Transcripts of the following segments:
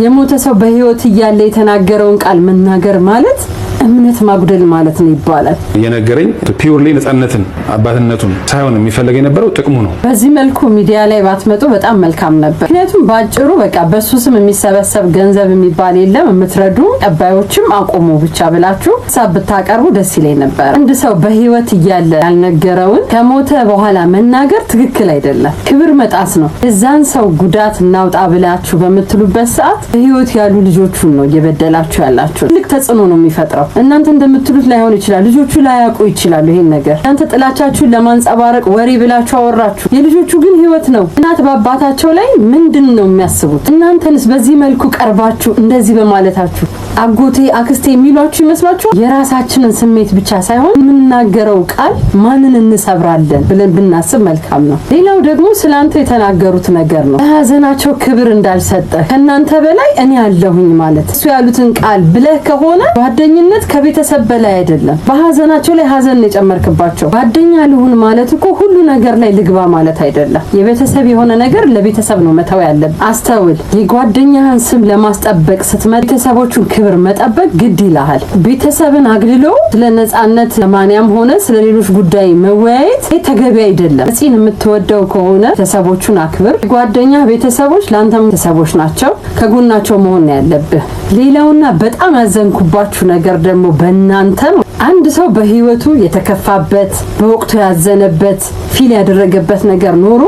የሞተ ሰው በህይወት እያለ የተናገረውን ቃል መናገር ማለት እምነት ማጉደል ማለት ነው ይባላል። የነገረኝ ፒውርሊ ነፃነትን አባትነቱን ሳይሆን የሚፈልግ የነበረው ጥቅሙ ነው። በዚህ መልኩ ሚዲያ ላይ ባትመጡ በጣም መልካም ነበር። ምክንያቱም ባጭሩ በቃ በሱ ስም የሚሰበሰብ ገንዘብ የሚባል የለም፣ የምትረዱ ቀባዮችም አቆሙ ብቻ ብላችሁ ሀሳብ ብታቀርቡ ደስ ይለኝ ነበር። አንድ ሰው በህይወት እያለ ያልነገረውን ከሞተ በኋላ መናገር ትክክል አይደለም፣ ክብር መጣስ ነው። የዛን ሰው ጉዳት እናውጣ ብላችሁ በምትሉበት ሰዓት በህይወት ያሉ ልጆቹን ነው እየበደላችሁ ያላችሁ። ትልቅ ተጽዕኖ ነው የሚፈጥረው። እናንተ እንደምትሉት ላይሆን ይችላል፣ ልጆቹ ላያውቁ ይችላሉ ይሄን ነገር። እናንተ ጥላቻችሁን ለማንጸባረቅ ወሬ ብላችሁ አወራችሁ፣ የልጆቹ ግን ህይወት ነው። እናት በአባታቸው ላይ ምንድነው የሚያስቡት? እናንተንስ በዚህ መልኩ ቀርባችሁ እንደዚህ በማለታችሁ አጎቴ አክስቴ የሚሏችሁ ይመስላችኋል? የራሳችንን ስሜት ብቻ ሳይሆን የምንናገረው ቃል ማንን እንሰብራለን ብለን ብናስብ መልካም ነው። ሌላው ደግሞ ስላንተ የተናገሩት ነገር ነው። ለሀዘናቸው ክብር እንዳልሰጠ ከናንተ በላይ እኔ ያለሁኝ ማለት እሱ ያሉትን ቃል ብለህ ከሆነ ጓደኝነት ከቤተሰብ በላይ አይደለም። በሀዘናቸው ላይ ሀዘን የጨመርክባቸው ጓደኛ ልሁን ማለት እኮ ሁሉ ነገር ላይ ልግባ ማለት አይደለም። የቤተሰብ የሆነ ነገር ለቤተሰብ ነው መተው ያለብህ። አስተውል። የጓደኛህን ስም ለማስጠበቅ ስትመጣ ቤተሰቦቹን ክብር መጠበቅ ግድ ይላል። ቤተሰብን አግልሎ ስለ ነፃነት ለማንያም ሆነ ስለ ሌሎች ጉዳይ መወያየት ተገቢ አይደለም። እዚህን የምትወደው ከሆነ ቤተሰቦቹን አክብር። ጓደኛ ቤተሰቦች ላንተም ቤተሰቦች ናቸው፣ ከጎናቸው መሆን ያለብህ። ሌላውና በጣም ያዘንኩባችሁ ነገር ደግሞ በእናንተ ነው። አንድ ሰው በህይወቱ የተከፋበት በወቅቱ ያዘነበት ፊል ያደረገበት ነገር ኖሮ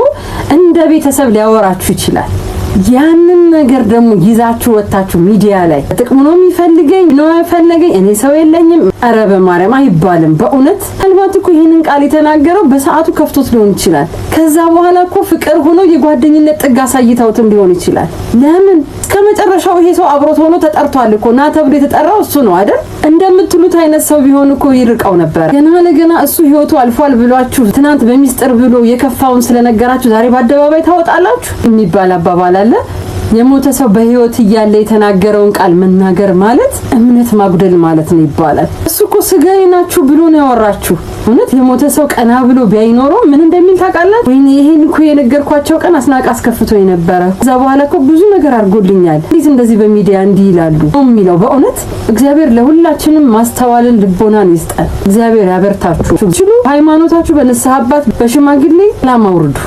እንደ ቤተሰብ ሊያወራችሁ ይችላል። ያንን ነገር ደግሞ ይዛችሁ ወጣችሁ ሚዲያ ላይ ጥቅሙ ነው የሚፈልገኝ ነው ያፈለገኝ እኔ ሰው የለኝም ኧረ በማርያም አይባልም። በእውነት አልባት እኮ ይሄንን ቃል የተናገረው በሰዓቱ ከፍቶት ሊሆን ይችላል። ከዛ በኋላ እኮ ፍቅር ሆኖ የጓደኝነት ጥግ አሳይተውትም ሊሆን ይችላል። ለምን እስከመጨረሻው ይሄ ሰው አብሮት ሆኖ ተጠርቷል እኮ ና ተብሎ የተጠራው እሱ ነው አይደል? እንደምትሉት አይነት ሰው ቢሆን እኮ ይርቀው ነበር። ገና ለገና እሱ ህይወቱ አልፏል ብሏችሁ ትናንት በሚስጥር ብሎ የከፋውን ስለነገራችሁ ዛሬ በአደባባይ ታወጣላችሁ የሚባል አባባል አለ። የሞተ ሰው በህይወት እያለ የተናገረውን ቃል መናገር ማለት እምነት ማጉደል ማለት ነው ይባላል። እሱ እኮ ስጋዬ ናችሁ ብሎ ነው ያወራችሁ። እውነት የሞተ ሰው ቀና ብሎ ቢያይኖሮ ምን እንደሚል ታውቃላችሁ? ወይኔ ይሄን እኮ የነገርኳቸው ቀን አስናቅ አስከፍቶኝ ነበር። ከዛ በኋላ እኮ ብዙ ነገር አድርጎልኛል። እንዴት እንደዚህ በሚዲያ እንዲህ ይላሉ የሚለው በእውነት እግዚአብሔር ለሁላችንም ማስተዋልን ልቦናን ይስጣል። እግዚአብሔር ያበርታችሁ። ሃይማኖታችሁ በንስሐ አባት በሽማግሌ ላማውርዱ